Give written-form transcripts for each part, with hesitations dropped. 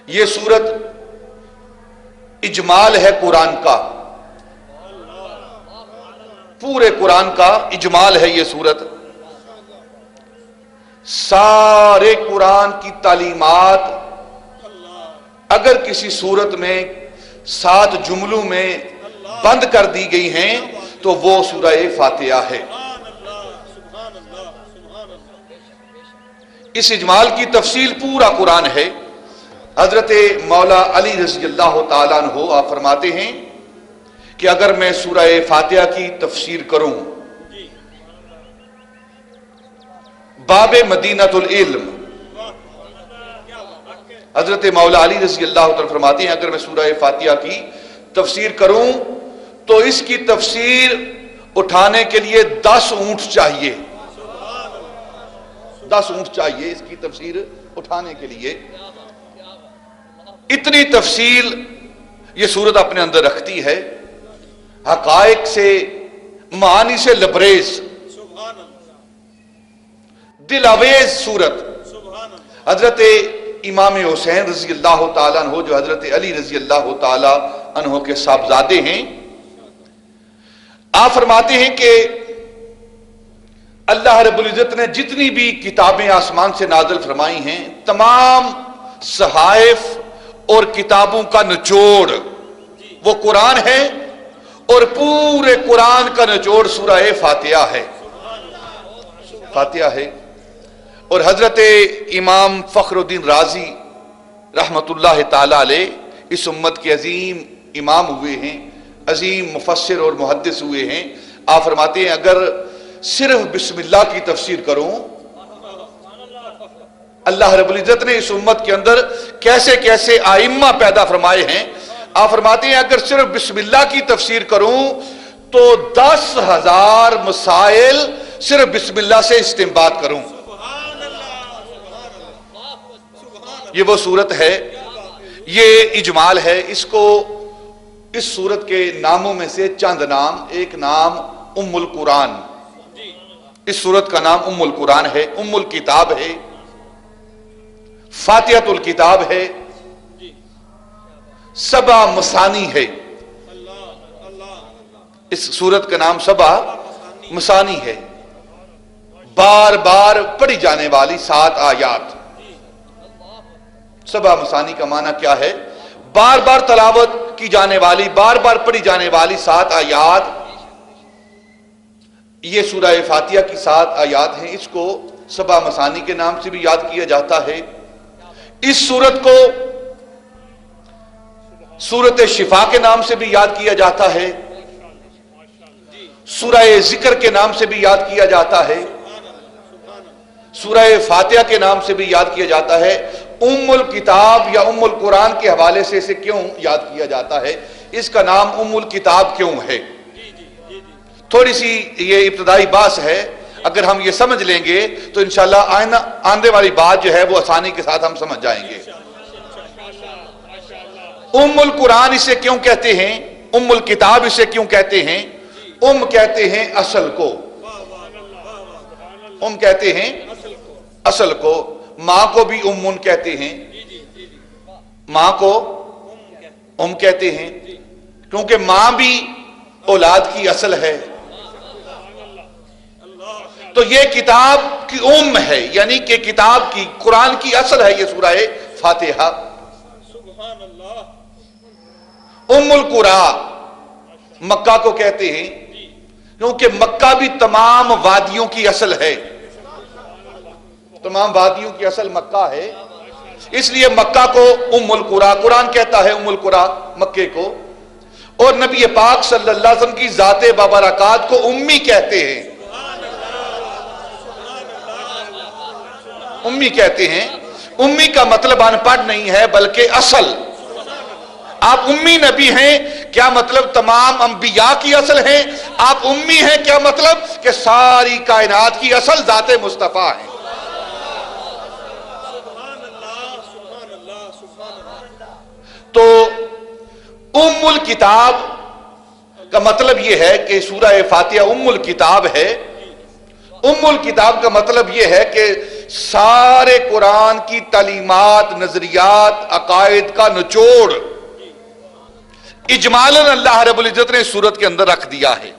یہ سورت اجمال ہے قرآن کا، پورے قرآن کا اجمال ہے یہ سورت۔ سارے قرآن کی تعلیمات اگر کسی سورت میں 7 جملوں میں بند کر دی گئی ہیں تو وہ سورہ فاتحہ ہے۔ اس اجمال کی تفصیل پورا قرآن ہے۔ حضرت مولا علی رضی اللہ تعالیٰ عنہ آپ فرماتے ہیں کہ اگر میں سورہ فاتحہ کی تفسیر کروں، باب مدینۃ العلم، حضرت مولا علی رضی اللہ تعالیٰ فرماتے ہیں اگر میں سورہ فاتحہ کی تفسیر کروں تو اس کی تفسیر اٹھانے کے لیے 10 اونٹ چاہیے، 10 اونٹ چاہیے اس کی تفسیر اٹھانے کے لیے۔ اتنی تفصیل یہ سورت اپنے اندر رکھتی ہے، حقائق سے، معانی سے لبریز، دل آویز سورت۔ حضرت امام حسین رضی اللہ تعالیٰ عنہ جو حضرت علی رضی اللہ تعالیٰ عنہ کے صاحبزادے ہیں، آپ فرماتے ہیں کہ اللہ رب العزت نے جتنی بھی کتابیں آسمان سے نازل فرمائی ہیں، تمام صحائف اور کتابوں کا نچوڑ وہ قرآن ہے، اور پورے قرآن کا نچوڑ سورہ فاتحہ ہے، فاتحہ ہے۔ اور حضرت امام فخر الدین رازی رحمت اللہ تعالی علیہ اس امت کے عظیم امام ہوئے ہیں، عظیم مفسر اور محدث ہوئے ہیں۔ آپ فرماتے ہیں اگر صرف بسم اللہ کی تفسیر کروں، اللہ رب العزت نے اس امت کے اندر کیسے کیسے آئمہ پیدا فرمائے ہیں، آپ فرماتے ہیں اگر صرف بسم اللہ کی تفسیر کروں تو 10,000 مسائل صرف بسم اللہ سے استنباط کروں۔ یہ وہ صورت ہے، یہ اجمال ہے۔ اس صورت کے ناموں میں سے چند نام، ایک نام ام القرآن، اس صورت کا نام ام القرآن ہے، ام الکتاب ہے، فاتحۃ الکتاب ہے، 7 مثانی ہے۔ اس صورت کا نام 7 مثانی ہے، بار بار پڑھی جانے والی 7 آیات۔ 7 مثانی کا معنی کیا ہے؟ بار بار تلاوت کی جانے والی، بار بار پڑھی جانے والی 7 آیات۔ یہ سورہ فاتحہ کی 7 آیات ہیں، اس کو 7 مثانی کے نام سے بھی یاد کیا جاتا ہے۔ اس سورت کو سورت شفا کے نام سے بھی یاد کیا جاتا ہے، سورہ ذکر کے نام سے بھی یاد کیا جاتا ہے، سورہ فاتحہ کے نام سے بھی یاد کیا جاتا ہے۔ ام الکتاب یا ام القرآن کے حوالے سے اسے کیوں یاد کیا جاتا ہے؟ اس کا نام ام الکتاب کیوں ہے؟ تھوڑی سی یہ ابتدائی بات ہے، اگر ہم یہ سمجھ لیں گے تو انشاءاللہ آنے والی بات جو ہے وہ آسانی کے ساتھ ہم سمجھ جائیں گے۔ ام القرآن اسے کیوں کہتے ہیں؟ ام الکتاب اسے کیوں کہتے ہیں؟ ام کہتے ہیں اصل کو، ام کہتے ہیں اصل کو۔ ماں کو بھی امن کہتے ہیں، ماں کو ام کہتے ہیں کیونکہ ماں بھی اولاد کی اصل ہے۔ تو یہ کتاب کی ام ہے، یعنی کہ کتاب کی، قرآن کی اصل ہے یہ سورہ فاتحہ۔ ام القرآ مکہ کو کہتے ہیں کیونکہ مکہ بھی تمام وادیوں کی اصل ہے، تمام وادیوں کی اصل مکہ ہے، اس لیے مکہ کو ام القرآ، قرآن کہتا ہے ام القرآ مکے کو۔ اور نبی پاک صلی اللہ علیہ وسلم کی ذات بابرکات کو امی کہتے ہیں، امی کہتے ہیں۔ امی کا مطلب ان پڑھ نہیں ہے بلکہ اصل۔ آپ امی نبی ہیں کیا مطلب تمام انبیاء کی اصل ہیں؟ آپ امی ہیں کیا مطلب کہ ساری کائنات کی اصل ذات مصطفیٰ ہے۔ تو ام الکتاب کا مطلب یہ ہے کہ سورہ فاتحہ ام الکتاب ہے۔ ام الکتاب کا مطلب یہ ہے کہ سارے قرآن کی تعلیمات، نظریات، عقائد کا نچوڑ اجمالاً اللہ رب العزت نے سورت کے اندر رکھ دیا ہے۔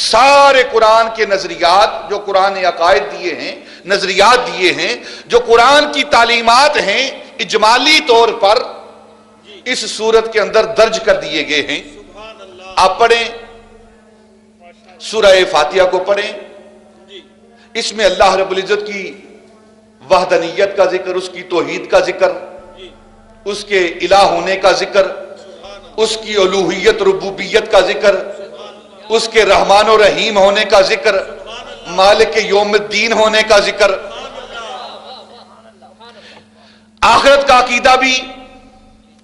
سارے قرآن کے نظریات جو قرآن نے عقائد دیے ہیں، نظریات دیے ہیں، جو قرآن کی تعلیمات ہیں، اجمالی طور پر اس سورت کے اندر درج کر دیے گئے ہیں۔ آپ پڑھیں، سورہ فاتحہ کو پڑھیں، اس میں اللہ رب العزت کی وحدانیت کا ذکر، اس کی توحید کا ذکر، اس کے الہ ہونے کا ذکر، اس کی الوہیت ربوبیت کا ذکر، اس کے رحمان و رحیم ہونے کا ذکر، مالک یوم الدین ہونے کا ذکر، آخرت کا عقیدہ بھی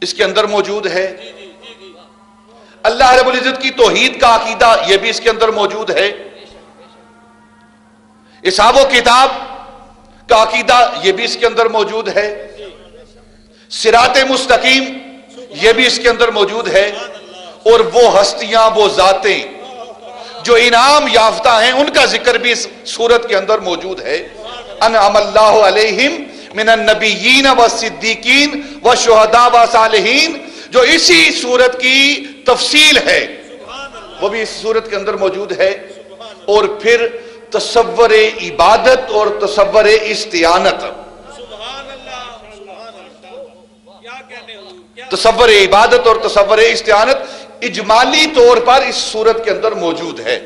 اس کے اندر موجود ہے، اللہ رب العزت کی توحید کا عقیدہ یہ بھی اس کے اندر موجود ہے، حساب و کتاب کا عقیدہ یہ بھی اس کے اندر موجود ہے، صراط مستقیم یہ بھی اس کے اندر موجود ہے، اور وہ ہستیاں، وہ ذاتیں جو انعام یافتہ ہیں ان کا ذکر بھی اس سورت کے اندر موجود ہے۔ انعم اللہ علیہم من النبیین والصدیقین والشہداء والصالحین، جو اسی سورت کی تفصیل ہے وہ بھی اس سورت کے اندر موجود ہے۔ اور پھر تصور عبادت اور تصور استعانت، تصور عبادت اور تصور استعانت اجمالی طور پر اس سورت کے اندر موجود ہے۔